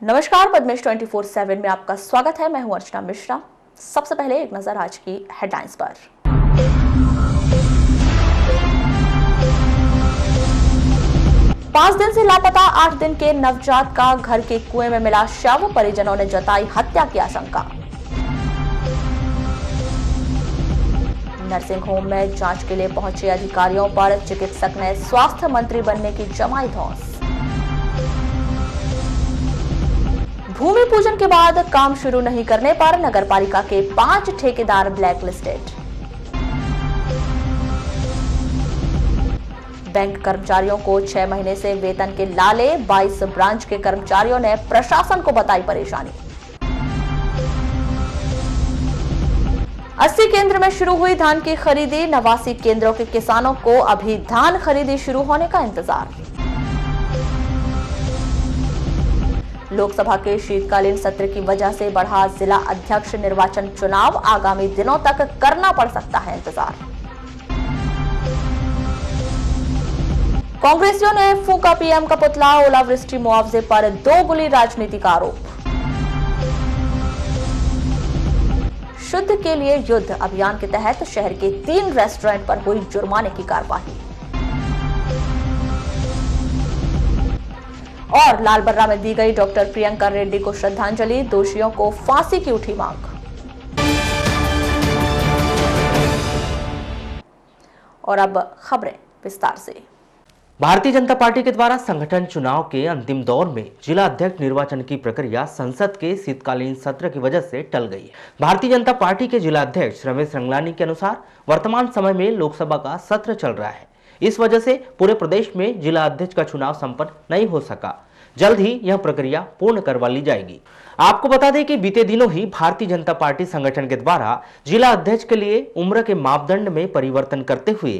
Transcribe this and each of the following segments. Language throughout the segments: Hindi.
नमस्कार, पद्मेश 24/7 में आपका स्वागत है। मैं हूं अर्चना मिश्रा। सबसे पहले एक नजर आज की हेडलाइंस पर। पांच दिन से लापता 8 दिन के नवजात का घर के कुएं में मिला शव, परिजनों ने जताई हत्या की आशंका। नर्सिंग होम में जांच के लिए पहुंचे अधिकारियों पर चिकित्सक ने स्वास्थ्य मंत्री बनने की जमाई धौंस। भूमि पूजन के बाद काम शुरू नहीं करने पर नगरपालिका के 5 ठेकेदार ब्लैक लिस्टेड। बैंक कर्मचारियों को 6 महीने से वेतन के लाले, 22 ब्रांच के कर्मचारियों ने प्रशासन को बताई परेशानी। 80 केंद्र में शुरू हुई धान की खरीदी, 89 केंद्रों के किसानों को अभी धान खरीदी शुरू होने का इंतजार। लोकसभा के शीतकालीन सत्र की वजह से बढ़ा जिला अध्यक्ष निर्वाचन चुनाव, आगामी दिनों तक करना पड़ सकता है इंतजार। कांग्रेसियों ने फूंका पीएम का पुतला, ओलावृष्टि मुआवजे पर दोगुली राजनीति का आरोप। शुद्ध के लिए युद्ध अभियान के तहत शहर के 3 रेस्टोरेंट पर हुई जुर्माने की कार्रवाई। और लालबर्रा में दी गई डॉक्टर प्रियंका रेड्डी को श्रद्धांजलि, दोषियों को फांसी की उठी मांग। और अब खबरें विस्तार से। भारतीय जनता पार्टी के द्वारा संगठन चुनाव के अंतिम दौर में जिला अध्यक्ष निर्वाचन की प्रक्रिया संसद के शीतकालीन सत्र की वजह से टल गई है। भारतीय जनता पार्टी के जिला अध्यक्ष रमेश रंगलानी के अनुसार वर्तमान समय में लोकसभा का सत्र चल रहा है। इस वजह से पूरे प्रदेश में जिला अध्यक्ष का चुनाव संपन्न नहीं हो सका। जल्द ही यह प्रक्रिया पूर्ण करवा ली जाएगी। आपको बता दें कि बीते दिनों ही भारतीय जनता पार्टी संगठन के द्वारा जिला अध्यक्ष के लिए उम्र के मापदंड में परिवर्तन करते हुए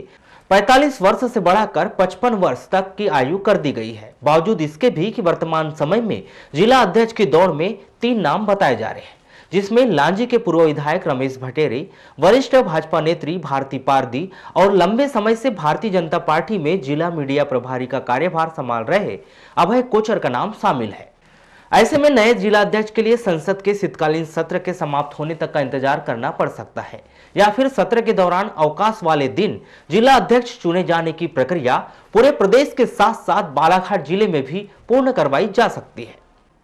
45 वर्ष से बढ़ाकर 55 वर्ष तक की आयु कर दी गई है। बावजूद इसके भी कि वर्तमान समय में जिला अध्यक्ष की दौड़ में 3 नाम बताए जा रहे हैं, जिसमें लांजी के पूर्व विधायक रमेश भटेरे, वरिष्ठ भाजपा नेत्री भारती पारदी और लंबे समय से भारतीय जनता पार्टी में जिला मीडिया प्रभारी का कार्यभार संभाल रहे अभय कोचर का नाम शामिल है। ऐसे में नए जिला अध्यक्ष के लिए संसद के शीतकालीन सत्र के समाप्त होने तक का इंतजार करना पड़ सकता है, या फिर सत्र के दौरान अवकाश वाले दिन जिला अध्यक्ष चुने जाने की प्रक्रिया पूरे प्रदेश के साथ साथ बालाघाट जिले में भी पूर्ण करवाई जा सकती है।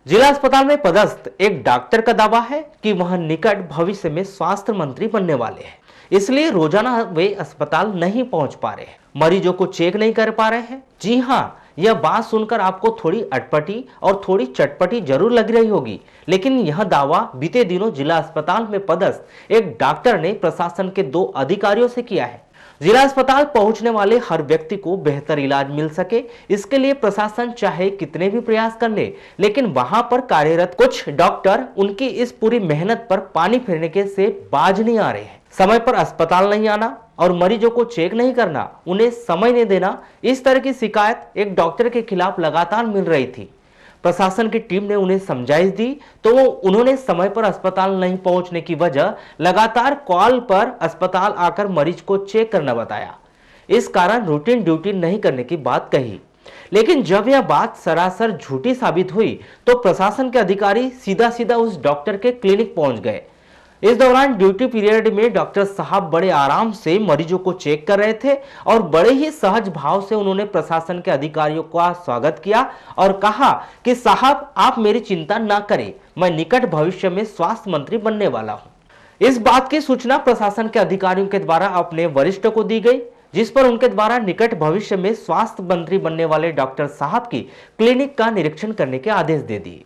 जिला अस्पताल में पदस्थ एक डॉक्टर का दावा है कि वह निकट भविष्य में स्वास्थ्य मंत्री बनने वाले हैं, इसलिए रोजाना वे अस्पताल नहीं पहुंच पा रहे हैं, मरीजों को चेक नहीं कर पा रहे हैं। जी हाँ, यह बात सुनकर आपको थोड़ी अटपटी और थोड़ी चटपटी जरूर लग रही होगी, लेकिन यह दावा बीते दिनों जिला अस्पताल में पदस्थ एक डॉक्टर ने प्रशासन के 2 अधिकारियों से किया है। जिला अस्पताल पहुंचने वाले हर व्यक्ति को बेहतर इलाज मिल सके, इसके लिए प्रशासन चाहे कितने भी प्रयास कर ले, लेकिन वहां पर कार्यरत कुछ डॉक्टर उनकी इस पूरी मेहनत पर पानी फेरने के से बाज नहीं आ रहे हैं। समय पर अस्पताल नहीं आना और मरीजों को चेक नहीं करना, उन्हें समय नहीं देना, इस तरह की शिकायत एक डॉक्टर के खिलाफ लगातार मिल रही थी। प्रशासन की टीम ने उन्हें समझाइश दी तो उन्होंने समय पर अस्पताल नहीं पहुंचने की वजह लगातार कॉल पर अस्पताल आकर मरीज को चेक करना बताया। इस कारण रूटीन ड्यूटी नहीं करने की बात कही, लेकिन जब यह बात सरासर झूठी साबित हुई तो प्रशासन के अधिकारी सीधा सीधा उस डॉक्टर के क्लिनिक पहुंच गए। इस दौरान ड्यूटी पीरियड में डॉक्टर साहब बड़े आराम से मरीजों को चेक कर रहे थे और बड़े ही सहज भाव से उन्होंने प्रशासन के अधिकारियों का स्वागत किया और कहा कि साहब आप मेरी चिंता ना करें, मैं निकट भविष्य में स्वास्थ्य मंत्री बनने वाला हूं। इस बात की सूचना प्रशासन के अधिकारियों के द्वारा अपने वरिष्ठ को दी गई, जिस पर उनके द्वारा निकट भविष्य में स्वास्थ्य मंत्री बनने वाले डॉक्टर साहब की क्लिनिक का निरीक्षण करने के आदेश दे दिए।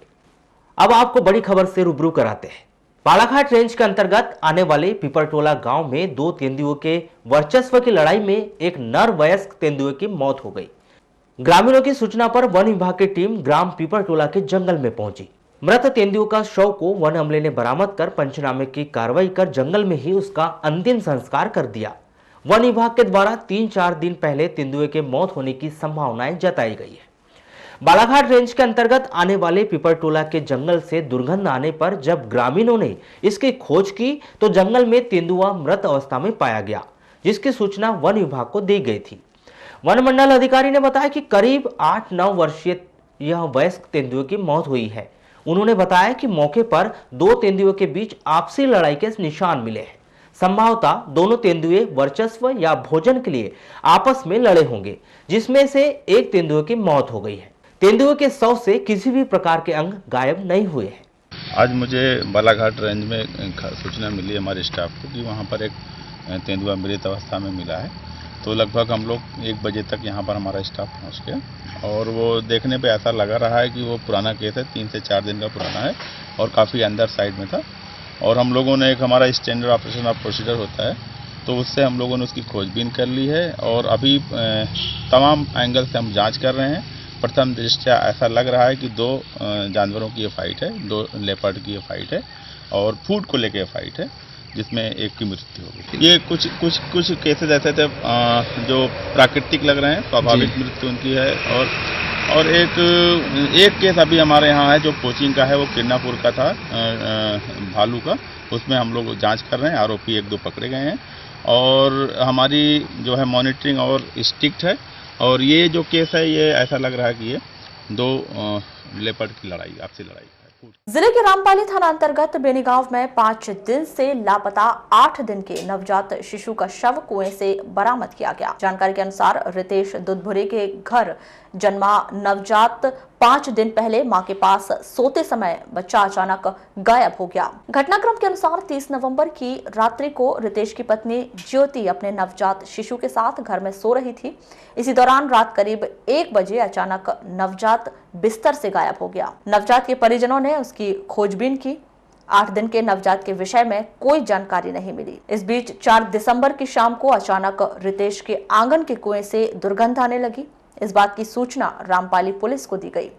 अब आपको बड़ी खबर से रूबरू कराते हैं। बालाघाट रेंज के अंतर्गत आने वाले पिपरटोला गांव में 2 तेंदुओं के वर्चस्व की लड़ाई में एक नर वयस्क तेंदुए की मौत हो गई। ग्रामीणों की सूचना पर वन विभाग की टीम ग्राम पिपरटोला के जंगल में पहुंची। मृत तेंदुओं का शव को वन अमले ने बरामद कर पंचनामे की कार्रवाई कर जंगल में ही उसका अंतिम संस्कार कर दिया। वन विभाग के द्वारा 3-4 दिन पहले तेंदुए के मौत होने की संभावनाएं जताई गई है। बालाघाट रेंज के अंतर्गत आने वाले पिपरटोला के जंगल से दुर्गंध आने पर जब ग्रामीणों ने इसकी खोज की तो जंगल में तेंदुआ मृत अवस्था में पाया गया, जिसकी सूचना वन विभाग को दी गई थी। वन मंडल अधिकारी ने बताया कि करीब 8-9 वर्षीय यह वयस्क तेंदुए की मौत हुई है। उन्होंने बताया कि मौके पर दो तेंदुओं के बीच आपसी लड़ाई के निशान मिले हैं। संभवतः दोनों तेंदुए वर्चस्व या भोजन के लिए आपस में लड़े होंगे, जिसमें से एक तेंदुए की मौत हो गई है। तेंदुए के शव से किसी भी प्रकार के अंग गायब नहीं हुए हैं। आज मुझे बालाघाट रेंज में सूचना मिली हमारे स्टाफ को कि वहाँ पर एक तेंदुआ मृत अवस्था में मिला है। तो लगभग हम लोग 1 बजे तक यहाँ पर हमारा स्टाफ पहुँच गया और वो देखने पे ऐसा लगा रहा है कि वो पुराना केस है, 3 से 4 दिन का पुराना है और काफ़ी अंदर साइड में था। और हम लोगों ने एक हमारा स्टैंडर्ड ऑपरेशन ऑफ प्रोसीजर होता है, तो उससे हम लोगों ने उसकी खोजबीन कर ली है और अभी तमाम एंगल से हम जाँच कर रहे हैं। प्रथम दृष्टया ऐसा लग रहा है कि 2 जानवरों की ये फाइट है, 2 लेपर्ड की ये फाइट है और फूड को लेके फाइट है, जिसमें एक की मृत्यु हो गई। ये कुछ केसेस ऐसे थे जो प्राकृतिक लग रहे हैं, स्वाभाविक मृत्यु उनकी है। और एक केस अभी हमारे यहाँ है जो कोचिंग का है, वो किरनापुर का था, भालू का। उसमें हम लोग जाँच कर रहे हैं, आरोपी 1-2 पकड़े गए हैं और हमारी जो है मॉनिटरिंग और स्ट्रिक्ट है। और ये जो केस है, ये ऐसा लग रहा है कि ये 2 लेपर्ड की लड़ाई, आपसी लड़ाई है। जिले के रामपाली थाना अंतर्गत बेनी गांव में 5 दिन से लापता 8 दिन के नवजात शिशु का शव कुएं से बरामद किया गया। जानकारी के अनुसार रितेश दुधपुरी के घर जन्मा नवजात 5 दिन पहले मां के पास सोते समय बच्चा अचानक गायब हो गया। घटनाक्रम के अनुसार 30 नवंबर की रात्रि को रितेश की पत्नी ज्योति अपने नवजात शिशु के साथ घर में सो रही थी। इसी दौरान रात करीब 1 बजे अचानक नवजात बिस्तर से गायब हो गया। नवजात के परिजनों ने उसकी खोजबीन की। 8 दिन के नवजात के विषय में कोई जानकारी नहीं मिली। इस बीच 4 दिसंबर की शाम को अचानक रितेश के आंगन के कुएं से दुर्गंध आने लगी। इस बात की सूचना रामपाली पुलिस को दी गई।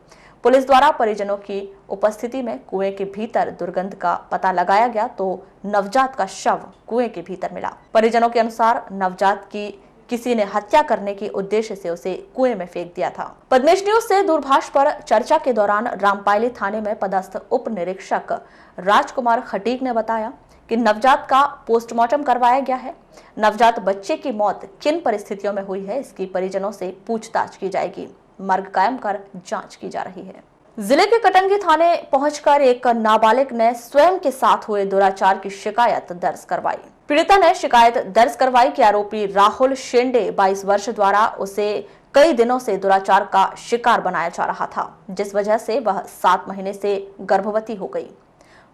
पुलिस द्वारा परिजनों की उपस्थिति में कुएं के भीतर दुर्गंध का पता लगाया गया तो नवजात का शव कुएं के भीतर मिला। परिजनों के अनुसार नवजात की किसी ने हत्या करने के उद्देश्य से उसे कुएं में फेंक दिया था। पद्मेश न्यूज से दूरभाष पर चर्चा के दौरान रामपाली थाने में पदस्थ उप निरीक्षक राजकुमार खटीक ने बताया कि नवजात का पोस्टमार्टम करवाया गया है। नवजात बच्चे की मौत किन परिस्थितियों में हुई है, इसकी परिजनों से पूछताछ की जाएगी। मर्ग कायम कर जांच की जा रही है। जिले के कटंगी थाने पहुंचकर एक नाबालिग ने स्वयं के साथ हुए दुराचार की शिकायत दर्ज करवाई। पीड़िता ने शिकायत दर्ज करवाई कि आरोपी राहुल शेंडे 22 वर्ष द्वारा उसे कई दिनों से दुराचार का शिकार बनाया जा रहा था, जिस वजह से वह 7 महीने से गर्भवती हो गई।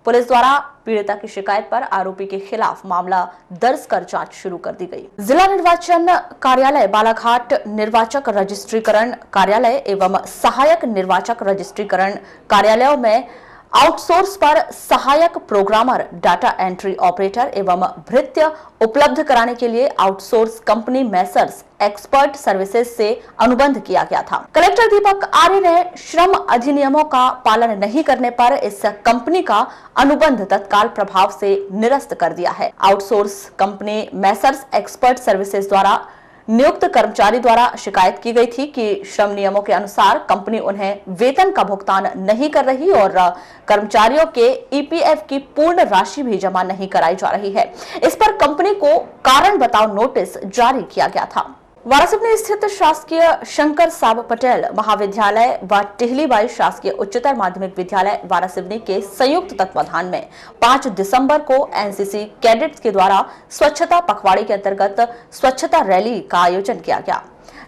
पुलिस द्वारा पीड़िता की शिकायत पर आरोपी के खिलाफ मामला दर्ज कर जांच शुरू कर दी गई। जिला निर्वाचन कार्यालय बालाघाट निर्वाचक रजिस्ट्रीकरण कार्यालय एवं सहायक निर्वाचक रजिस्ट्रीकरण कार्यालयों में आउटसोर्स पर सहायक प्रोग्रामर, डाटा एंट्री ऑपरेटर एवं भृत्य उपलब्ध कराने के लिए outsource company Messrs expert services से अनुबंध किया गया था। कलेक्टर दीपक आर्य ने श्रम अधिनियमों का पालन नहीं करने पर इस कंपनी का अनुबंध तत्काल प्रभाव से निरस्त कर दिया है। Outsource company Messrs expert services द्वारा नियुक्त कर्मचारी द्वारा शिकायत की गई थी कि श्रम नियमों के अनुसार कंपनी उन्हें वेतन का भुगतान नहीं कर रही और कर्मचारियों के ईपीएफ की पूर्ण राशि भी जमा नहीं कराई जा रही है। इस पर कंपनी को कारण बताओ नोटिस जारी किया गया था। वारासिवनी स्थित शासकीय शंकर साब पटेल महाविद्यालय व टिहलीबाई शासकीय उच्चतर माध्यमिक विद्यालय वारासिवनी के संयुक्त तत्वाधान में 5 दिसंबर को एनसीसी कैडेट्स के द्वारा स्वच्छता पखवाड़े के अंतर्गत स्वच्छता रैली का आयोजन किया गया,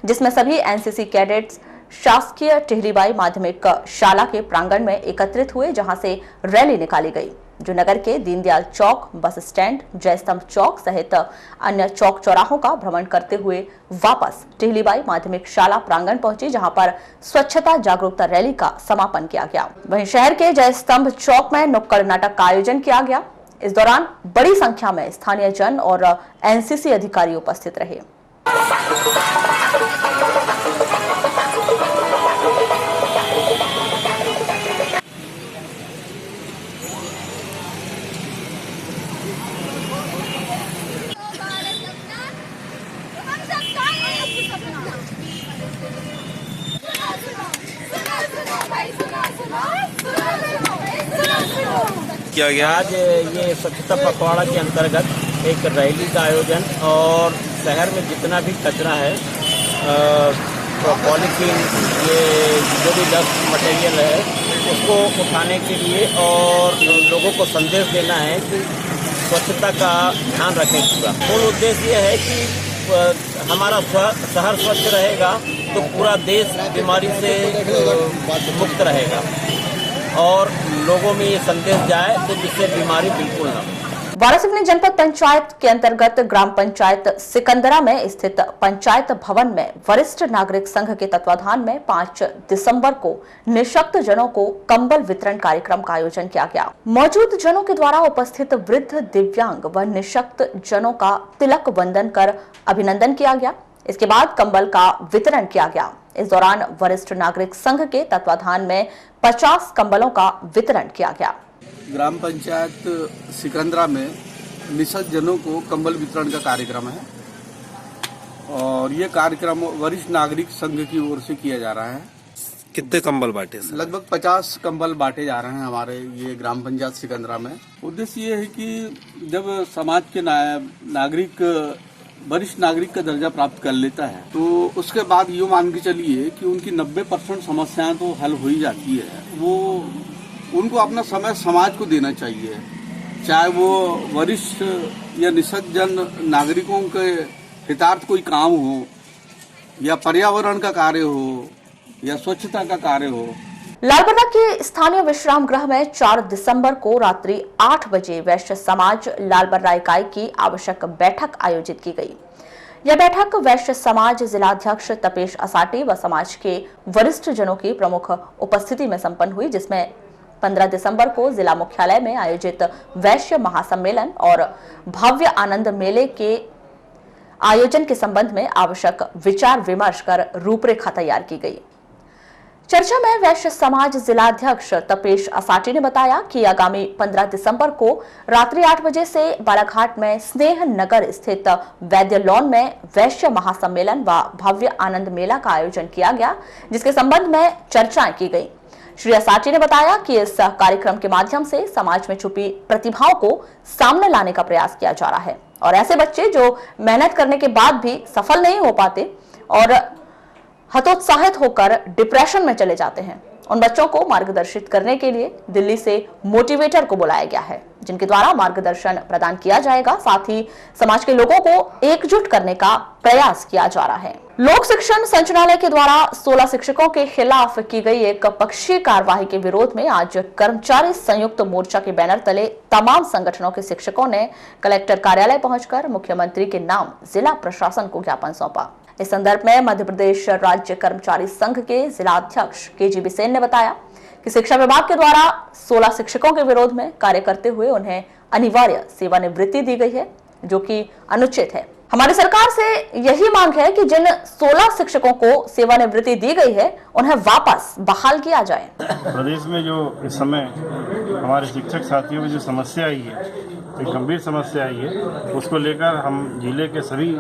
जिसमें सभी एनसीसी कैडेट्स शासकीय टिहलीबाई माध्यमिक शाला के प्रांगण में एकत्रित हुए, जहां से रैली निकाली गई जो नगर के दीनदयाल चौक, बस स्टैंड, जयस्तंभ चौक सहित अन्य चौक चौराहों का भ्रमण करते हुए वापस टिहलीबाई माध्यमिक शाला प्रांगण पहुंची, जहां पर स्वच्छता जागरूकता रैली का समापन किया गया। वहीं शहर के जयस्तंभ चौक में नुक्कड़ नाटक का आयोजन किया गया। इस दौरान बड़ी संख्या में स्थानीय जन और एनसीसी अधिकारी उपस्थित रहे। किया गया। आज ये स्वच्छता पखवाड़ा के अंतर्गत एक रैली का आयोजन और शहर में जितना भी कचरा है, पॉलीथीन, ये जो भी डस्ट मटेरियल है, उसको उठाने के लिए और लोगों को संदेश देना है कि स्वच्छता का ध्यान रखें पूरा। मूल उद्देश्य ये है कि हमारा शहर स्वच्छ रहेगा तो पूरा देश बीमारी से मुक्त रहेगा और लोगों में ये संदेश जाए तो जिससे बीमारी बिल्कुल ना हो। वारासिवनी जनपद पंचायत के अंतर्गत ग्राम पंचायत सिकंदरा में स्थित पंचायत भवन में वरिष्ठ नागरिक संघ के तत्वाधान में 5 दिसंबर को निःशक्त जनों को कंबल वितरण कार्यक्रम का आयोजन किया गया। मौजूद जनों के द्वारा उपस्थित वृद्ध, दिव्यांग व निःशक्त जनों का तिलक वंदन कर अभिनंदन किया गया। इसके बाद कंबल का वितरण किया गया। इस दौरान वरिष्ठ नागरिक संघ के तत्वाधान में 50 कंबलों का वितरण किया गया। ग्राम पंचायत सिकंदरा में निःशक्त जनों को कंबल वितरण का कार्यक्रम है और ये कार्यक्रम वरिष्ठ नागरिक संघ की ओर से किया जा रहा है। कितने कंबल बांटे सर? लगभग 50 कंबल बांटे जा रहे हैं हमारे ये ग्राम पंचायत सिकंदरा में। उद्देश्य ये है कि जब समाज के नागरिक वरिष्ठ नागरिक का दर्जा प्राप्त कर लेता है तो उसके बाद ये मान के चलिए कि उनकी 90% समस्याएं तो हल हो ही जाती है। वो उनको अपना समय समाज को देना चाहिए, चाहे वो वरिष्ठ या निःशक्त जन नागरिकों के हितार्थ कोई काम हो या पर्यावरण का कार्य हो या स्वच्छता का कार्य हो। लालबर्रा के स्थानीय विश्राम गृह में 4 दिसंबर को रात्रि 8 बजे वैश्य समाज लालबर्रा इकाई की आवश्यक बैठक आयोजित की गई। यह बैठक वैश्य समाज जिलाध्यक्ष तपेश असाटी व समाज के वरिष्ठ जनों की प्रमुख उपस्थिति में संपन्न हुई, जिसमें 15 दिसंबर को जिला मुख्यालय में आयोजित वैश्य महासम्मेलन और भव्य आनंद मेले के आयोजन के संबंध में आवश्यक विचार विमर्श कर रूपरेखा तैयार की गई। चर्चा में वैश्य समाज जिलाध्यक्ष तपेश असाटी ने बताया कि आगामी 15 दिसंबर को रात्रि 8 बजे से बालाघाट में स्नेह नगर स्थित वैद्य लॉन में वैश्य महासम्मेलन व भव्य आनंद मेला का आयोजन किया गया, जिसके संबंध में चर्चाएं की गई। श्री असाटी ने बताया कि इस कार्यक्रम के माध्यम से समाज में छुपी प्रतिभाओं को सामने लाने का प्रयास किया जा रहा है और ऐसे बच्चे जो मेहनत करने के बाद भी सफल नहीं हो पाते और हतोत्साहित होकर डिप्रेशन में चले जाते हैं, उन बच्चों को मार्गदर्शित करने के लिए दिल्ली से मोटिवेटर को बुलाया गया है, जिनके द्वारा मार्गदर्शन प्रदान किया जाएगा। साथ ही समाज के लोगों को एकजुट करने का प्रयास किया जा रहा है। लोक शिक्षण संचालनालय के द्वारा 16 शिक्षकों के खिलाफ की गई एक पक्षीय कार्यवाही के विरोध में आज कर्मचारी संयुक्त मोर्चा के बैनर तले तमाम संगठनों के शिक्षकों ने कलेक्टर कार्यालय पहुंचकर मुख्यमंत्री के नाम जिला प्रशासन को ज्ञापन सौंपा। इस संदर्भ में मध्य प्रदेश राज्य कर्मचारी संघ के जिलाध्यक्ष केजी सेन ने बताया कि शिक्षा विभाग के द्वारा 16 शिक्षकों के विरोध में कार्य करते हुए उन्हें अनिवार्य सेवानिवृत्ति दी गई है, जो कि अनुचित है। हमारी सरकार से यही मांग है कि जिन 16 शिक्षकों को सेवानिवृत्ति दी गई है उन्हें वापस बहाल किया जाए। प्रदेश में जो इस समय हमारे शिक्षक साथियों में जो समस्या आई है, एक गंभीर समस्या आई है, उसको लेकर हम जिले के सभी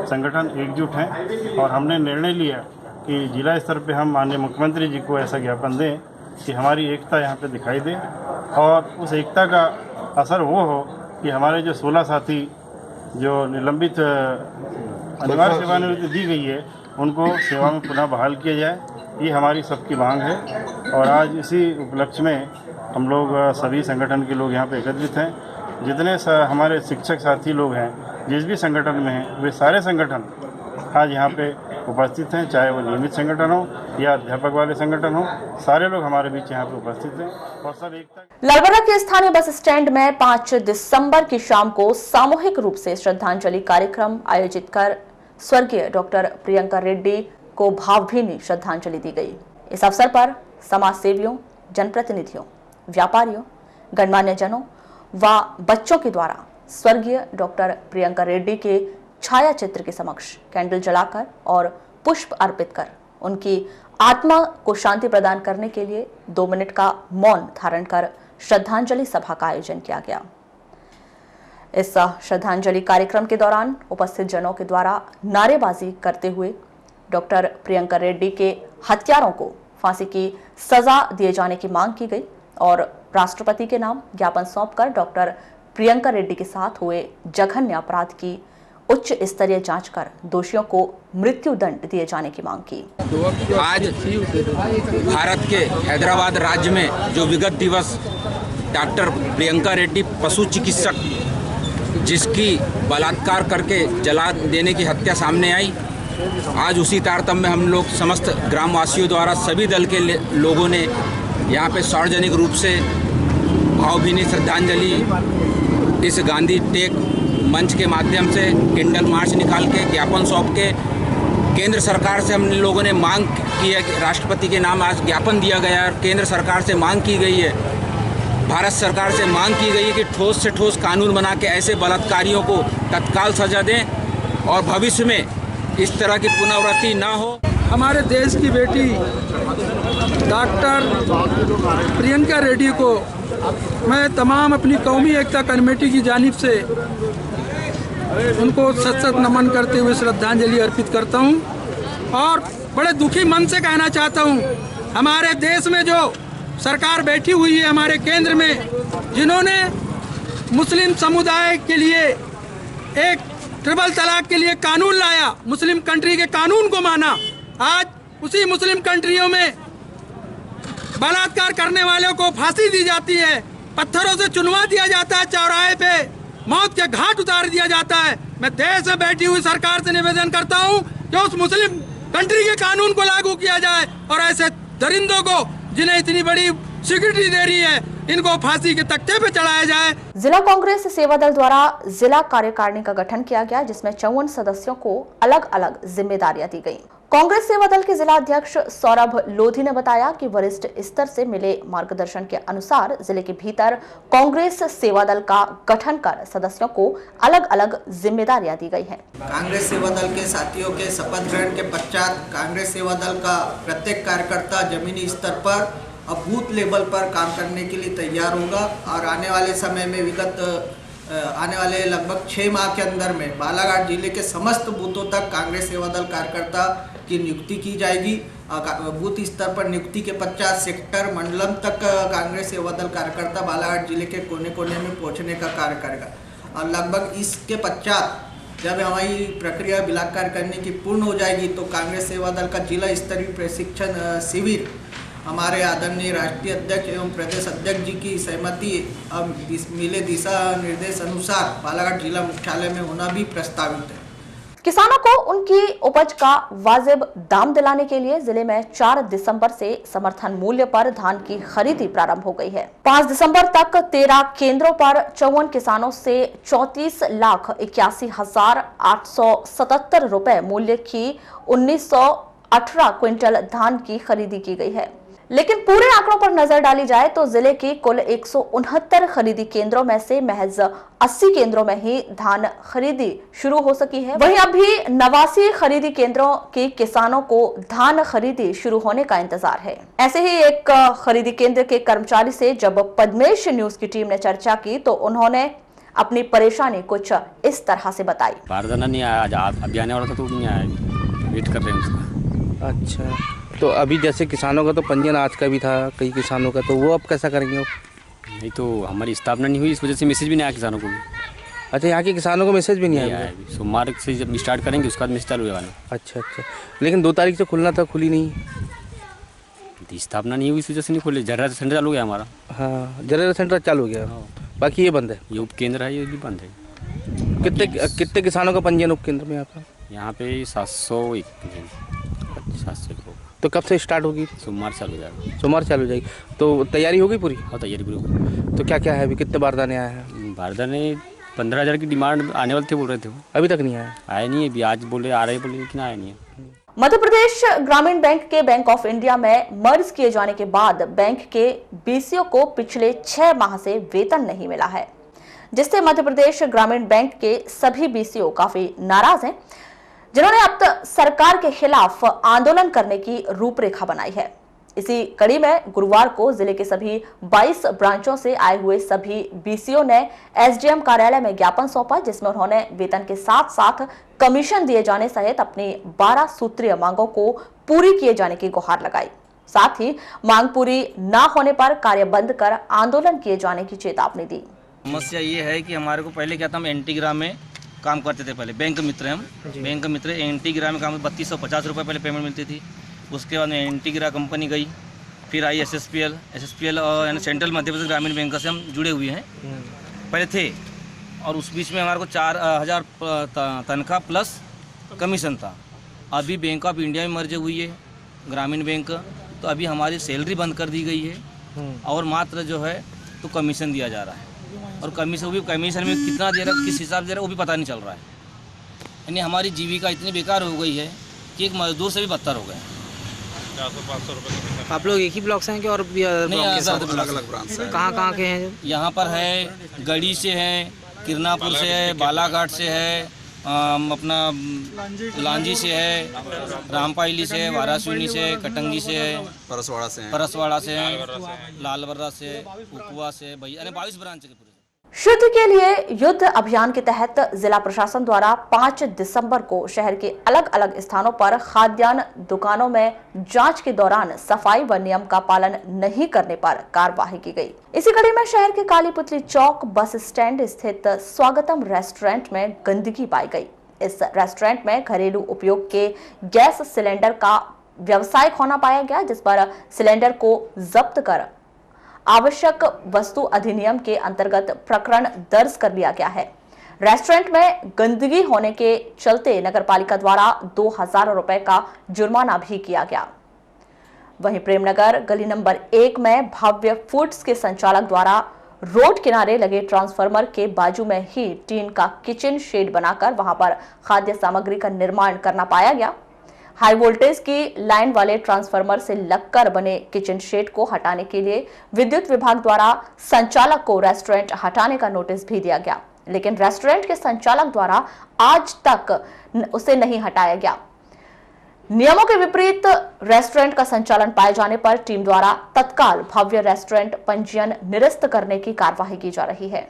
संगठन एकजुट हैं और हमने निर्णय लिया कि जिला स्तर पे हम माननीय मुख्यमंत्री जी को ऐसा ज्ञापन दें कि हमारी एकता यहाँ पे दिखाई दे और उस एकता का असर वो हो कि हमारे जो 16 साथी जो निलंबित अनिवार्य सेवानिवृत्ति दी गई है उनको सेवा में पुनः बहाल किया जाए, ये हमारी सबकी मांग है। और आज इसी उपलक्ष्य में हम लोग सभी संगठन के लोग यहाँ पे एकत्रित हैं। जितने हमारे शिक्षक साथी लोग हैं जिस भी संगठन में हैं, वे सारे संगठन आज यहाँ पे उपस्थित हैं, चाहे वो नियमित संगठन हो या अध्यापक वाले संगठन हो, सारे लोग हमारे बीच यहाँ पे उपस्थित हैं और सब एकता। लालबर्रा के स्थानीय बस स्टैंड में 5 दिसंबर की शाम को सामूहिक रूप से श्रद्धांजलि कार्यक्रम आयोजित कर स्वर्गीय डॉक्टर प्रियंका रेड्डी को भावभीनी श्रद्धांजलि दी गई। इस अवसर पर समाज सेवियों, जनप्रतिनिधियों, व्यापारियों, गणमान्य जनों व बच्चों के द्वारा स्वर्गीय डॉक्टर प्रियंका रेड्डी के छाया चित्र के समक्ष कैंडल जलाकर और पुष्प अर्पित कर उनकी आत्मा को शांति प्रदान करने के लिए 2 मिनट का मौन धारण कर श्रद्धांजलि सभा का आयोजन किया गया। इस श्रद्धांजलि कार्यक्रम के दौरान उपस्थित जनों के द्वारा नारेबाजी करते हुए डॉक्टर प्रियंका रेड्डी के हत्यारों को फांसी की सजा दिए जाने की मांग की गई और राष्ट्रपति के नाम ज्ञापन सौंपकर डॉक्टर प्रियंका रेड्डी के साथ हुए जघन्य अपराध की उच्च स्तरीय जांच कर दोषियों को मृत्यु दंड दिए जाने की मांग की। आज भारत के हैदराबाद राज्य में जो विगत दिवस डॉक्टर प्रियंका रेड्डी पशु चिकित्सक जिसकी बलात्कार करके जला देने की हत्या सामने आई, आज उसी तारतम्य में हम लोग समस्त ग्रामवासियों द्वारा सभी दल के लोगों ने यहाँ पे सार्वजनिक रूप से भावभीनी श्रद्धांजलि इस गांधी टेक मंच के माध्यम से कैंडल मार्च निकाल के ज्ञापन सौंप के केंद्र सरकार से हम लोगों ने मांग की है कि राष्ट्रपति के नाम आज ज्ञापन दिया गया है। केंद्र सरकार से मांग की गई है, भारत सरकार से मांग की गई है कि ठोस से ठोस कानून बना के ऐसे बलात्कारियों को तत्काल सजा दें और भविष्य में इस तरह की पुनरावृत्ति ना हो। हमारे देश की बेटी डॉक्टर प्रियंका रेड्डी को मैं तमाम अपनी कौमी एकता कमेटी की जानिब से उनको सत सत नमन करते हुए श्रद्धांजलि अर्पित करता हूं और बड़े दुखी मन से कहना चाहता हूं, हमारे देश में जो सरकार बैठी हुई है, हमारे केंद्र में, जिन्होंने मुस्लिम समुदाय के लिए एक ट्रिपल तलाक के लिए कानून लाया, मुस्लिम कंट्री के कानून को माना, आज उसी मुस्लिम कंट्रियों में बलात्कार करने वालों को फांसी दी जाती है, पत्थरों से चुनवा दिया जाता है, चौराहे पे मौत के घाट उतार दिया जाता है। मैं देश में बैठी हुई सरकार से निवेदन करता हूं कि उस मुस्लिम कंट्री के कानून को लागू किया जाए और ऐसे दरिंदों को जिन्हें इतनी बड़ी सिक्योरिटी दे रही है, इनको फांसी के तख्ते पे चढ़ाया जाए। जिला कांग्रेस सेवा दल द्वारा जिला कार्यकारिणी का गठन किया गया, जिसमें 54 सदस्यों को अलग अलग जिम्मेदारियां दी गई। कांग्रेस सेवा दल के जिला अध्यक्ष सौरभ लोधी ने बताया कि वरिष्ठ स्तर से मिले मार्गदर्शन के अनुसार जिले के भीतर कांग्रेस सेवा दल का गठन कर सदस्यों को अलग अलग जिम्मेदारियां दी गई हैं। कांग्रेस सेवा दल के साथियों के शपथ ग्रहण के पश्चात कांग्रेस सेवा दल का प्रत्येक कार्यकर्ता जमीनी स्तर पर अब बूथ लेवल पर काम करने के लिए तैयार होगा और आने वाले समय में आने वाले लगभग 6 माह के अंदर में बालाघाट जिले के समस्त बूथों तक कांग्रेस सेवा दल कार्यकर्ता की नियुक्ति की जाएगी। बूथ स्तर पर नियुक्ति के पश्चात सेक्टर मंडलम तक कांग्रेस सेवा दल कार्यकर्ता बालाघाट जिले के कोने कोने में पहुंचने का कार्य करेगा और लगभग इसके पश्चात जब हमारी प्रक्रिया बिलाकार करने की पूर्ण हो जाएगी तो कांग्रेस सेवा दल का जिला स्तरीय प्रशिक्षण शिविर हमारे आदरणीय राष्ट्रीय अध्यक्ष एवं प्रदेश अध्यक्ष जी की सहमति मिले दिशा निर्देश अनुसार बालाघाट जिला मुख्यालय में होना भी प्रस्तावित है। किसानों को उनकी उपज का वाजिब दाम दिलाने के लिए जिले में 4 दिसंबर से समर्थन मूल्य पर धान की खरीदी प्रारंभ हो गई है। 5 दिसंबर तक 13 केंद्रों पर 54 किसानों से 34,81,877 रुपए मूल्य की 1918 क्विंटल धान की खरीदी की गई है। लेकिन पूरे आंकड़ों पर नजर डाली जाए तो जिले की कुल 169 खरीदी केंद्रों में से महज 80 केंद्रों में ही धान खरीदी शुरू हो सकी है। वहीं अभी 89 खरीदी केंद्रों के किसानों को धान खरीदी शुरू होने का इंतजार है। ऐसे ही एक खरीदी केंद्र के कर्मचारी से जब पद्मेश न्यूज की टीम ने चर्चा की तो उन्होंने अपनी परेशानी कुछ इस तरह से बताई। बारदाना नहीं आया, आज अभी आने वाला था तो नहीं आया, वेट कर रहे हैं उसका। अच्छा, तो अभी जैसे किसानों का तो पंजीयन आज का भी था कई किसानों का, तो वो अब कैसा करेंगे? नहीं तो हमारी स्थापना नहीं हुई, इस वजह से मैसेज भी नहीं आया किसानों को भी। अच्छा, यहाँ के किसानों को मैसेज भी नहीं आया? सोमवार से जब स्टार्ट करेंगे उसके बाद मैसेज चालू होगा। अच्छा, लेकिन 2 तारीख से खुलना था, खुली नहीं, स्थापना नहीं हुई, इस वजह से नहीं खुले। जनरल सेंटर चालू हो गया हमारा। हाँ, जनरल सेंटर चालू हो गया, बाकी ये बंद है। ये उप केंद्र है, ये भी बंद है। कितने किसानों का पंजीयन उप केंद्र में यहाँ पे 701। तो कब से स्टार्ट होगी? सोमवार चालू हो जाएगा। सोमवार चालू हो जाएगी। तो तैयारी हो गई पूरी? हाँ, तैयारी पूरी हो गई। तो क्या क्या है अभी, कितने बारदाने आए हैं? बारदाने 15,000 की डिमांड आने वाले थे, बोल रहे थे, अभी तक नहीं आया? आए नहीं, अभी आज बोले आ रहे, बोले लेकिन आया नहीं है। मध्य प्रदेश ग्रामीण बैंक के बैंक ऑफ इंडिया में मर्ज किए जाने के बाद बैंक के बीसीओ को पिछले 6 माह से वेतन नहीं मिला है, जिससे मध्य प्रदेश ग्रामीण बैंक के सभी बीसीओ काफी नाराज हैं, जिन्होंने अब तक सरकार के खिलाफ आंदोलन करने की रूपरेखा बनाई है। इसी कड़ी में गुरुवार को जिले के सभी 22 ब्रांचों से आए हुए सभी बीसीओ ने एसडीएम कार्यालय में ज्ञापन सौंपा, जिसमें उन्होंने वेतन के साथ साथ कमीशन दिए जाने सहित अपनी 12 सूत्रीय मांगों को पूरी किए जाने की गुहार लगाई। साथ ही मांग पूरी न होने पर कार्य बंद कर आंदोलन किए जाने की चेतावनी दी। समस्या ये है कि हमारे को पहले क्या था, हम एंटीग्राम में काम करते थे पहले। बैंक मित्र हम, बैंक मित्र एंटी गिरा में काम 3250 रुपये पहले पेमेंट मिलती थी। उसके बाद में एंटी गिरा कंपनी गई, फिर आई SSPL और सेंट्रल मध्य प्रदेश ग्रामीण बैंक से हम जुड़े हुए हैं पहले थे। और उस बीच में हमारे को 4000 तनख्वाह प्लस कमीशन था। अभी बैंक ऑफ इंडिया में मर्ज हुई है ग्रामीण बैंक, तो अभी हमारी सैलरी बंद कर दी गई है और मात्र जो है तो कमीशन दिया जा रहा है। और कमीशन में कितना दे रहा, किस हिसाब से दे रहा, वो भी पता नहीं चल रहा है। यानी हमारी जीविका इतनी बेकार हो गई है कि एक मजदूर से भी बदतर हो गए। 400-500 रुपये। आप लोग एक ही ब्लॉक से हैं कि और भी अलग-अलग ब्रांच है? कहाँ के हैं? यहाँ पर है गढ़ी से है, किरनापुर से है, बालाघाट से है, अपना लांजी से है, रामपाइली से है, वारासिवनी से है, कटंगी से है, परसवाड़ा से है, लालबर्रा से, उकुआ से, भैया 22 ब्रांच के पूरे। शुद्ध के लिए युद्ध अभियान के तहत जिला प्रशासन द्वारा 5 दिसंबर को शहर के अलग अलग स्थानों पर खाद्यान्न दुकानों में जांच के दौरान सफाई व नियम का पालन नहीं करने पर कार्रवाई की गई। इसी कड़ी में शहर के काली पुतली चौक बस स्टैंड स्थित स्वागतम रेस्टोरेंट में गंदगी पाई गई। इस रेस्टोरेंट में घरेलू उपयोग के गैस सिलेंडर का व्यवसाय होना पाया गया, जिस पर सिलेंडर को जब्त कर आवश्यक वस्तु अधिनियम के अंतर्गत प्रकरण दर्ज कर लिया गया है। रेस्टोरेंट में गंदगी होने के चलते नगरपालिका द्वारा 2000 रुपए का जुर्माना भी किया गया। वहीं प्रेमनगर गली नंबर 1 में भव्य फूड्स के संचालक द्वारा रोड किनारे लगे ट्रांसफार्मर के बाजू में ही टीन का किचन शेड बनाकर वहां पर खाद्य सामग्री का निर्माण करना पाया गया। हाई वोल्टेज की लाइन वाले ट्रांसफार्मर से लगकर बने किचन शेड को हटाने के लिए विद्युत विभाग द्वारा संचालक को रेस्टोरेंट हटाने का नोटिस भी दिया गया, लेकिन रेस्टोरेंट के संचालक द्वारा आज तक उसे नहीं हटाया गया। नियमों के विपरीत रेस्टोरेंट का संचालन पाए जाने पर टीम द्वारा तत्काल भव्य रेस्टोरेंट पंजीयन निरस्त करने की कार्यवाही की जा रही है।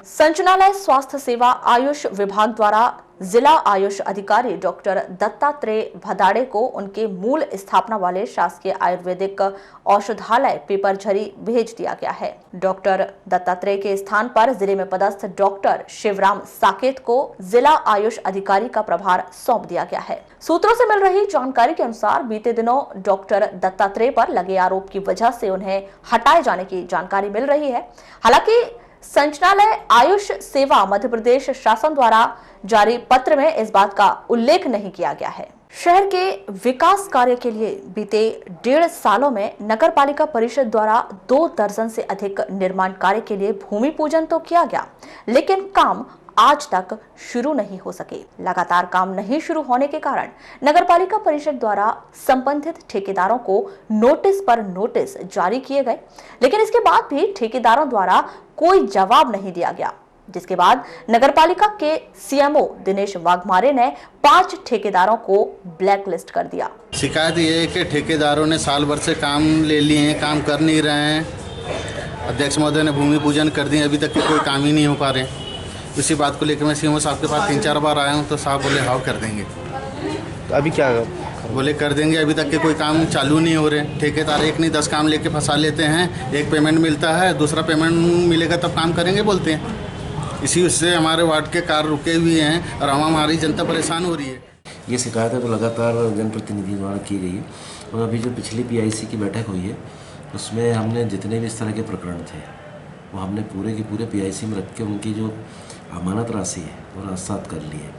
संचालनालय स्वास्थ्य सेवा आयुष विभाग द्वारा जिला आयुष अधिकारी डॉक्टर दत्तात्रेय भदाड़े को उनके मूल स्थापना वाले शासकीय आयुर्वेदिक औषधालय पीपरझरी भेज दिया गया है। डॉक्टर दत्तात्रेय के स्थान पर जिले में पदस्थ डॉक्टर शिवराम साकेत को जिला आयुष अधिकारी का प्रभार सौंप दिया गया है। सूत्रों से मिल रही जानकारी के अनुसार बीते दिनों डॉक्टर दत्तात्रेय पर लगे आरोप की वजह से उन्हें हटाए जाने की जानकारी मिल रही है। हालांकि संचालनालय आयुष सेवा मध्य प्रदेश शासन द्वारा जारी पत्र में इस बात का उल्लेख नहीं किया गया है। शहर के विकास कार्य के लिए बीते 1.5 सालों में नगर पालिका परिषद द्वारा 2 दर्जन से अधिक निर्माण कार्य के लिए भूमि पूजन तो किया गया, लेकिन काम आज तक शुरू नहीं हो सके। लगातार काम नहीं शुरू होने के कारण नगर पालिका परिषद द्वारा संबंधित ठेकेदारों को नोटिस पर नोटिस जारी किए गए, लेकिन इसके बाद भी ठेकेदारों द्वारा कोई जवाब नहीं दिया गया, जिसके बाद नगरपालिका के सीएमओ दिनेश वाघमारे ने 5 ठेकेदारों को ब्लैकलिस्ट कर दिया। शिकायत ये है कि ठेकेदारों ने साल भर से काम ले लिए हैं, काम कर नहीं रहे हैं। अध्यक्ष महोदय ने भूमि पूजन कर दी, अभी तक के कोई काम ही नहीं हो पा रहे। इसी बात को लेकर मैं सीएमओ साहब के पास 3-4 बार आया हूँ, तो साहब बोले हाँ कर देंगे। तो अभी क्या बोले कर देंगे, अभी तक के कोई काम चालू नहीं हो रहे। ठेकेदार एक नहीं 10 काम लेके फंसा लेते हैं, एक पेमेंट मिलता है, दूसरा पेमेंट मिलेगा तब काम करेंगे बोलते हैं। इसी से हमारे वार्ड के कार्य रुके हुए हैं और हमारी जनता परेशान हो रही है। ये शिकायतें तो लगातार जनप्रतिनिधि द्वारा की गई है और अभी जो पिछली PIC की बैठक हुई है उसमें हमने जितने भी इस तरह के प्रकरण थे वो हमने पूरे के पूरे PIC में रख के उनकी जो अमानत राशि है वो राजसात कर ली है।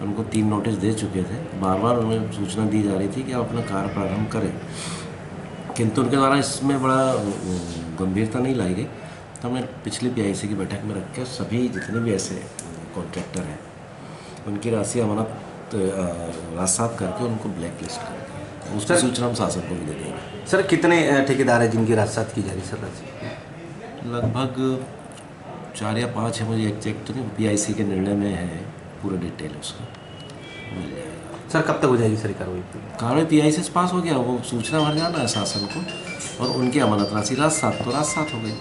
उनको 3 नोटिस दे चुके थे, बार बार उन्हें सूचना दी जा रही थी कि आप अपना कार्य प्रारंभ करें, किंतु उनके द्वारा इसमें बड़ा गंभीरता नहीं लाई गई। तो हमने पिछली PIC की बैठक में रख के सभी जितने भी ऐसे कॉन्ट्रैक्टर हैं उनकी राशि अमानत राजसात करके उनको ब्लैक लिस्ट कर दिया। उसकी सूचना हम शासन को भी दे देंगे। सर कितने ठेकेदार हैं जिनकी राजसात की जा रही सर राशि? लगभग 4 या 5 है, मुझे एग्जैक्ट तो नहीं, PIC के निर्णय में है, पूरा डिटेल उसका मिल जाएगा। सर कब तक हो जाएगी सर कार्रवाई? PIC से पास हो गया, वो सूचना भर जाना है शासन को और उनकी अमानत राशि राजसात तो राजसात हो गई।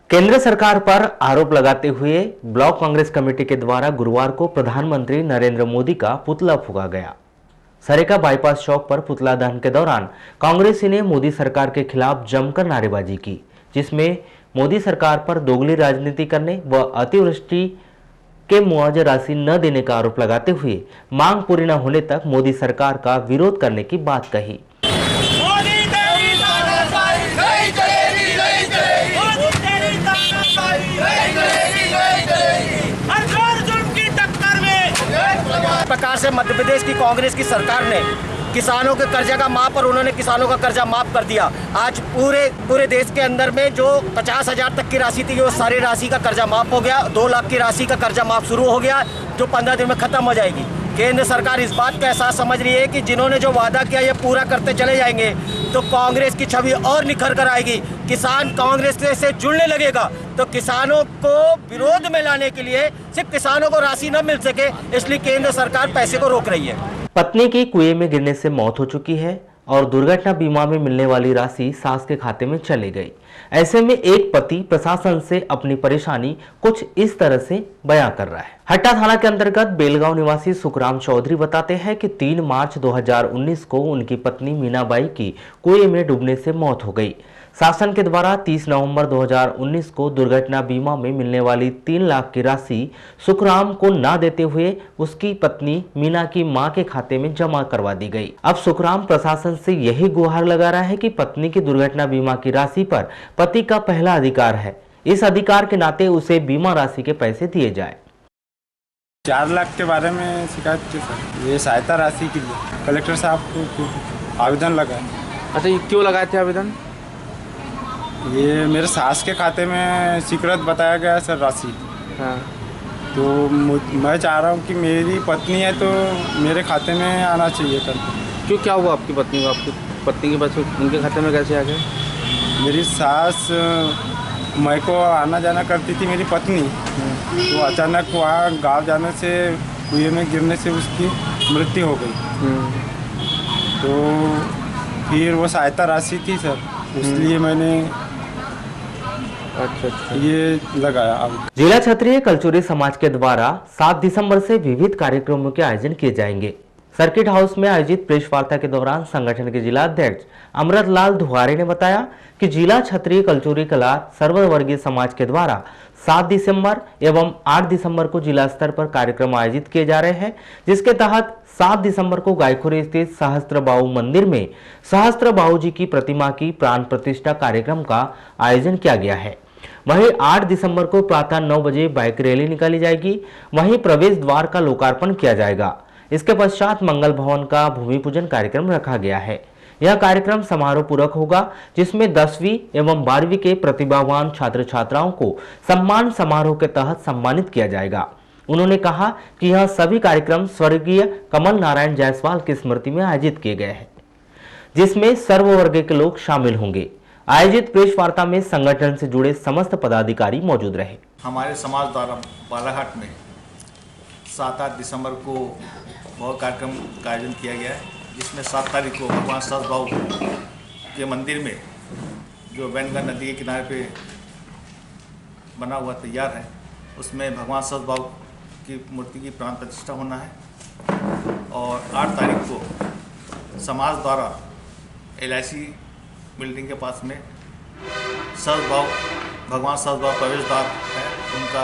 केंद्र सरकार पर आरोप लगाते हुए ब्लॉक कांग्रेस कमेटी के द्वारा गुरुवार को प्रधानमंत्री नरेंद्र मोदी का पुतला फूंका गया। सरेका बाईपास चौक पर पुतला दहन के दौरान कांग्रेसी ने मोदी सरकार के खिलाफ जमकर नारेबाजी की, जिसमें मोदी सरकार पर दोगली राजनीति करने व अतिवृष्टि के मुआवजा राशि न देने का आरोप लगाते हुए मांग पूरी न होने तक मोदी सरकार का विरोध करने की बात कही। प्रकार से मध्य प्रदेश की कांग्रेस की सरकार ने किसानों के कर्जा का माफ और उन्होंने किसानों का कर्जा माफ कर दिया। आज पूरे देश के अंदर में जो 50,000 तक की राशि थी वो सारी राशि का कर्जा माफ हो गया। 2 लाख की राशि का कर्जा माफ शुरू हो गया जो 15 दिन में खत्म हो जाएगी। केंद्र सरकार इस बात का एहसास समझ रही है कि जिन्होंने जो वादा किया ये पूरा करते चले जाएंगे तो कांग्रेस की छवि और निखर कर आएगी। किसान कांग्रेस से जुड़ने लगेगा तो किसानों को विरोध में लाने के लिए सिर्फ किसानों को राशि न मिल सके इसलिए केंद्र सरकार पैसे को रोक रही है। पत्नी की कुएं में गिरने से मौत हो चुकी है और दुर्घटना बीमा में मिलने वाली राशि सास के खाते में चली गई। ऐसे में एक पति प्रशासन से अपनी परेशानी कुछ इस तरह से बयां कर रहा है। हट्टा थाना के अंतर्गत बेलगांव निवासी सुखराम चौधरी बताते हैं कि 3 मार्च 2019 को उनकी पत्नी मीनाबाई की कुएं में डूबने से मौत हो गई। शासन के द्वारा 30 नवंबर 2019 को दुर्घटना बीमा में मिलने वाली 3 लाख की राशि सुखराम को न देते हुए उसकी पत्नी मीना की मां के खाते में जमा करवा दी गई। अब सुखराम प्रशासन से यही गुहार लगा रहा है कि पत्नी की दुर्घटना बीमा की राशि पर पति का पहला अधिकार है। इस अधिकार के नाते उसे बीमा राशि के पैसे दिए जाए। 4 लाख के बारे में शिकायत की सर, ये सहायता राशि के लिए कलेक्टर साहब को आवेदन लगाए। अच्छा, ये क्यों लगाए थे आवेदन? ये मेरे सास के खाते में स्वीकृत बताया गया सर राशि। हाँ। तो मैं चाह रहा हूँ कि मेरी पत्नी है तो मेरे खाते में आना चाहिए कर। क्यों, क्या हुआ आपकी पत्नी को? आपकी पत्नी के पास उनके खाते में कैसे आ गए? मेरी सास मैं को आना जाना करती थी मेरी पत्नी, तो अचानक वहाँ गाँव जाने से कुएं में गिरने से उसकी मृत्यु हो गई। तो फिर वो सहायता राशि थी सर, इसलिए मैंने अच्छा ये लगाया। जिला क्षत्रिय कलचुरी समाज के द्वारा 7 दिसंबर से विविध कार्यक्रमों के आयोजन किए जाएंगे। सर्किट हाउस में आयोजित प्रेस वार्ता के दौरान संगठन के जिला अध्यक्ष अमृतलाल धुआरे ने बताया कि जिला क्षत्रिय कलचुरी कला सर्ववर्गीय समाज के द्वारा 7 दिसंबर एवं 8 दिसंबर को जिला स्तर पर कार्यक्रम आयोजित किए जा रहे हैं, जिसके तहत 7 दिसंबर को गायखुरी स्थित सहस्त्रबाहु मंदिर में सहस्त्रबाहु जी की प्रतिमा की प्राण प्रतिष्ठा कार्यक्रम का आयोजन किया गया है। वहीं 8 दिसंबर को प्रातः 9 बजे बाइक रैली निकाली जाएगी। वहीं प्रवेश द्वार का लोकार्पण किया जाएगा। इसके पश्चात मंगल भवन का भूमि पूजन कार्यक्रम रखा गया है। यह कार्यक्रम समारोह पूर्वक होगा, जिसमें 10वीं एवं 12वीं के प्रतिभावान छात्र छात्राओं को सम्मान समारोह के तहत सम्मानित किया जाएगा। उन्होंने कहा कि यह सभी कार्यक्रम स्वर्गीय कमल नारायण जायसवाल की स्मृति में आयोजित किए गए हैं, जिसमें सर्व वर्ग के लोग शामिल होंगे। आयोजित प्रेस वार्ता में संगठन से जुड़े समस्त पदाधिकारी मौजूद रहे। हमारे समाज द्वारा बालाघाट में 7-8 दिसंबर को बहुत कार्यक्रम का आयोजन किया गया है, जिसमें 7 तारीख को भगवान सहस्त्रबाहु के मंदिर में जो वैनगंगा नदी के किनारे पे बना हुआ तैयार है, उसमें भगवान सहस्त्रबाहु की मूर्ति की प्राण प्रतिष्ठा होना है। और 8 तारीख को समाज द्वारा LIC बिल्डिंग के पास में भगवान सहस्त्रबाहु प्रवेश द्वार है, उनका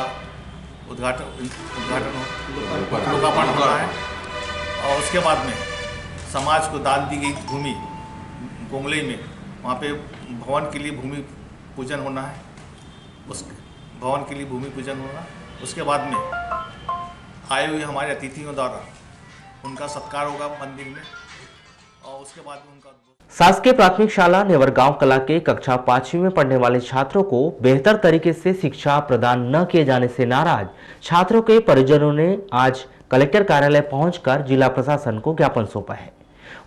लोकार्पण होना है। और उसके बाद में समाज को दान दी गई भूमि गोंगलई में, वहाँ पे भवन के लिए भूमि पूजन होना है। उस भवन के लिए भूमि पूजन होना, उसके बाद में आए हुए हमारे अतिथियों द्वारा उनका सत्कार होगा मंदिर में। और उसके बाद में उनका शासकीय प्राथमिक शाला नेवरगांव कला के कक्षा 5वीं में पढ़ने वाले छात्रों को बेहतर तरीके से शिक्षा प्रदान न किए जाने से नाराज छात्रों के परिजनों ने आज कलेक्टर कार्यालय पहुंचकर जिला प्रशासन को ज्ञापन सौंपा है।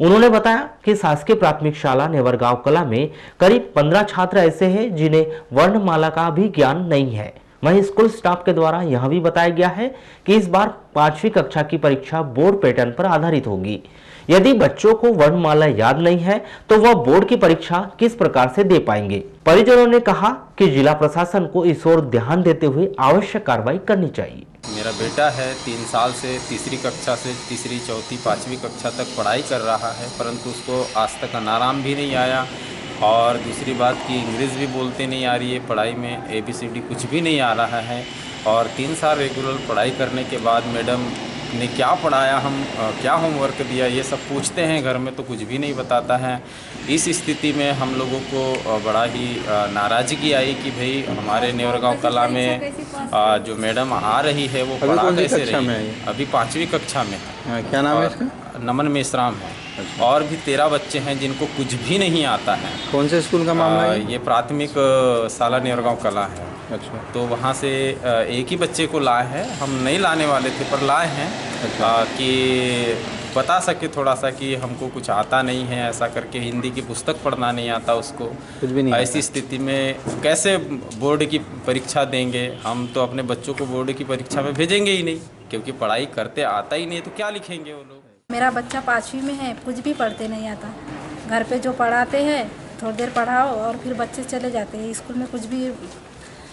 उन्होंने बताया कि शासकीय प्राथमिक शाला नेवरगांव कला में करीब 15 छात्र ऐसे हैं जिन्हें वर्णमाला का भी ज्ञान नहीं है। वहीं स्कूल स्टाफ के द्वारा यह भी बताया गया है कि इस बार 5वीं कक्षा की परीक्षा बोर्ड पैटर्न पर आधारित होगी। यदि बच्चों को वर्णमाला याद नहीं है तो वह बोर्ड की परीक्षा किस प्रकार से दे पाएंगे। परिजनों ने कहा कि जिला प्रशासन को इस ओर ध्यान देते हुए आवश्यक कार्रवाई करनी चाहिए। मेरा बेटा है 3 साल से तीसरी कक्षा से तीसरी, चौथी, 5वीं कक्षा तक पढ़ाई कर रहा है, परंतु उसको आज तक अनाराम भी नहीं आया। और दूसरी बात कि इंग्लिश भी बोलते नहीं आ रही है, पढ़ाई में ABCD कुछ भी नहीं आ रहा है। और 3 साल रेगुलर पढ़ाई करने के बाद मैडम ने क्या पढ़ाया, हम क्या होमवर्क दिया, ये सब पूछते हैं घर में तो कुछ भी नहीं बताता है। इस स्थिति में हम लोगों को बड़ा ही नाराज़गी आई कि भाई हमारे नेवरगांव कला में जो मैडम आ रही है वो पढ़ा कैसे रही है। अभी 5वीं कक्षा में है। क्या नाम है इसका? नमन मेश्राम है। और भी 13 बच्चे हैं जिनको कुछ भी नहीं आता है। कौन से स्कूल का मामला है? ये प्राथमिक शाला नेवरगांव कला है। अच्छा। तो वहाँ से एक ही बच्चे को लाए हैं, हम नहीं लाने वाले थे पर लाए हैं। अच्छा। कि बता सके थोड़ा सा कि हमको कुछ आता नहीं है, ऐसा करके हिंदी की पुस्तक पढ़ना नहीं आता उसको, कुछ भी नहीं। ऐसी स्थिति में कैसे बोर्ड की परीक्षा देंगे? हम तो अपने बच्चों को बोर्ड की परीक्षा में भेजेंगे ही नहीं, क्योंकि पढ़ाई करते आता ही नहीं तो क्या लिखेंगे वो लोग। मेरा बच्चा 5वीं में है, कुछ भी पढ़ते नहीं आता। घर पे जो पढ़ाते हैं थोड़ी देर पढ़ाओ और फिर बच्चे चले जाते हैं। स्कूल में कुछ भी।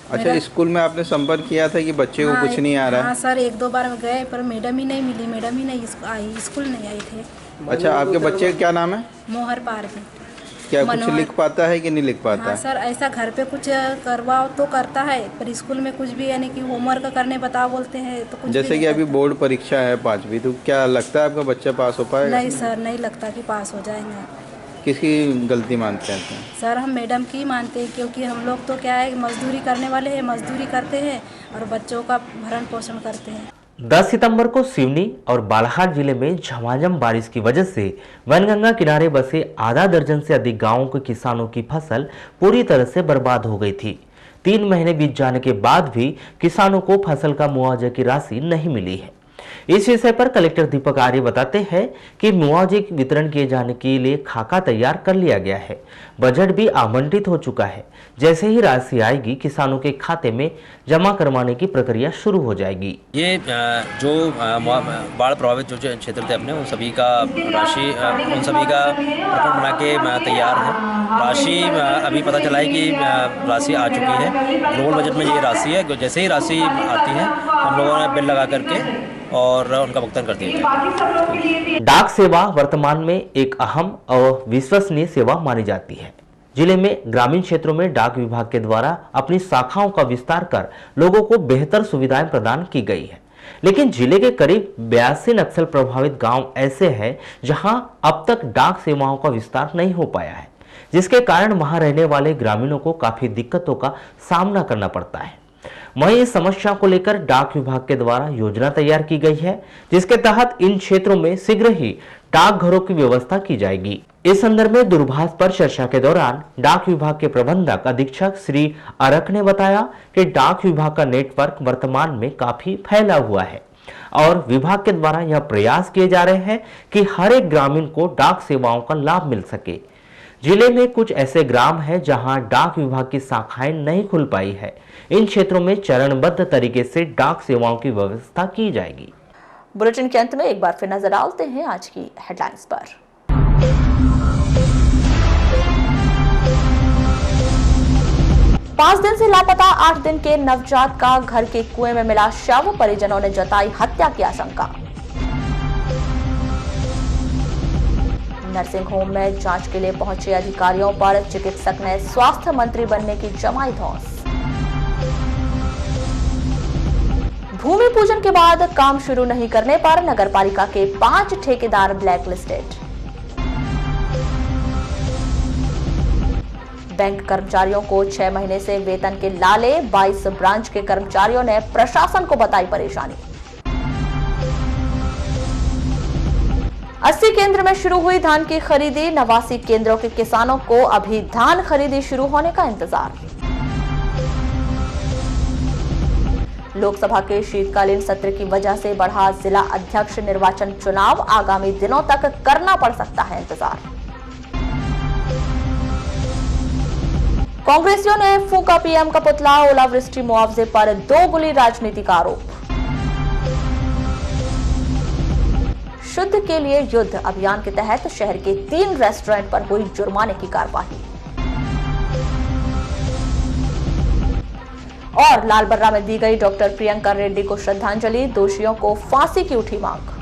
अच्छा, स्कूल में आपने संपर्क किया था कि बच्चे को कुछ नहीं आ रहा है? हाँ सर, 1-2 बार गए पर मैडम ही नहीं मिली, मैडम ही नहीं आई, स्कूल नहीं आई थे। अच्छा, आपके बच्चे का क्या नाम है? मोहर पारवी। क्या कुछ लिख पाता है कि नहीं लिख पाता? हाँ सर, ऐसा घर पे कुछ करवाओ तो करता है पर स्कूल में कुछ भी यानी कि होमवर्क करने बताओ बोलते हैं तो कुछ जैसे कि अभी बोर्ड परीक्षा है 5वीं, तो क्या लगता है आपका बच्चा पास हो पाएगा? नहीं सर, नहीं लगता कि पास हो जाएंगे। किसकी गलती मानते हैं सर? हम मैडम की मानते हैं, क्योंकि हम लोग तो क्या है मजदूरी करने वाले हैं, मजदूरी करते हैं और बच्चों का भरण पोषण करते हैं। 10 सितंबर को सिवनी और बालाघाट जिले में झमाझम बारिश की वजह से वनगंगा किनारे बसे आधा दर्जन से अधिक गांवों के किसानों की फसल पूरी तरह से बर्बाद हो गई थी। 3 महीने बीत जाने के बाद भी किसानों को फसल का मुआवजे की राशि नहीं मिली है। इस विषय पर कलेक्टर दीपक आर्य बताते हैं कि मुआवजे वितरण किए जाने के लिए खाका तैयार कर लिया गया है, बजट भी आवंटित हो चुका है। जैसे ही राशि आएगी किसानों के खाते में जमा करवाने की प्रक्रिया शुरू हो जाएगी। ये जो बाढ़ प्रभावित जो क्षेत्र थे अपने उन सभी का राशि, उन सभी का प्रकरण बना के तैयार है। राशि अभी पता चला है कि राशि आ चुकी है। ग्लोबल बजट में ये राशि है। जैसे ही राशि आती है हम लोगों ने बिल लगा करके और उनका भुगतान कर दिया। डाक सेवा वर्तमान में एक अहम और विश्वसनीय सेवा मानी जाती है। जिले में ग्रामीण क्षेत्रों में डाक विभाग के द्वारा अपनी शाखाओं का विस्तार कर लोगों को बेहतर सुविधाएं प्रदान की गई है। लेकिन जिले के करीब 82 नक्सल प्रभावित गांव ऐसे हैं जहां अब तक डाक सेवाओं का विस्तार नहीं हो पाया है, जिसके कारण वहां रहने वाले ग्रामीणों को काफी दिक्कतों का सामना करना पड़ता है। वहीं इस समस्या को लेकर डाक विभाग के द्वारा योजना तैयार की गई है, जिसके तहत इन क्षेत्रों में शीघ्र ही डाकघरों की व्यवस्था की जाएगी। इस संदर्भ में दूरभाष पर चर्चा के दौरान डाक विभाग के प्रबंधक अधीक्षक श्री अरक ने बताया कि डाक विभाग का नेटवर्क वर्तमान में काफी फैला हुआ है और विभाग के द्वारा यह प्रयास किए जा रहे हैं कि हर एक ग्रामीण को डाक सेवाओं का लाभ मिल सके। जिले में कुछ ऐसे ग्राम हैं जहां डाक विभाग की शाखाएं नहीं खुल पाई है। इन क्षेत्रों में चरणबद्ध तरीके से डाक सेवाओं की व्यवस्था की जाएगी। बुलेटिन के अंत में एक बार फिर नजर डालते हैं आज की हेडलाइंस पर। पांच दिन से लापता 8 दिन के नवजात का घर के कुएं में मिला शव, परिजनों ने जताई हत्या की आशंका। नर्सिंग होम में जांच के लिए पहुंचे अधिकारियों पर चिकित्सक ने स्वास्थ्य मंत्री बनने की जमाई धौंस। भूमि पूजन के बाद काम शुरू नहीं करने पर नगरपालिका के 5 ठेकेदार ब्लैक लिस्टेड। बैंक कर्मचारियों को 6 महीने से वेतन के लाले, 22 ब्रांच के कर्मचारियों ने प्रशासन को बताई परेशानी। 80 केंद्र में शुरू हुई धान की खरीदी, 89 केंद्रों के किसानों को अभी धान खरीदी शुरू होने का इंतजार। लोकसभा के शीतकालीन सत्र की वजह से बढ़ा जिला अध्यक्ष निर्वाचन चुनाव, आगामी दिनों तक करना पड़ सकता है इंतजार। कांग्रेसियों ने फूका पीएम का पुतला, ओलावृष्टि मुआवजे पर दोगुली राजनीति का आरोप। शुद्ध के लिए युद्ध अभियान के तहत शहर के 3 रेस्टोरेंट पर हुई जुर्माने की कार्रवाई। और लालबर्रा में दी गई डॉक्टर प्रियंका रेड्डी को श्रद्धांजलि, दोषियों को फांसी की उठी मांग।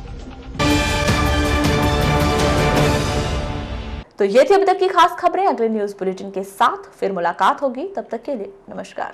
तो ये थी अभी तक की खास खबरें। अगले न्यूज बुलेटिन के साथ फिर मुलाकात होगी, तब तक के लिए नमस्कार।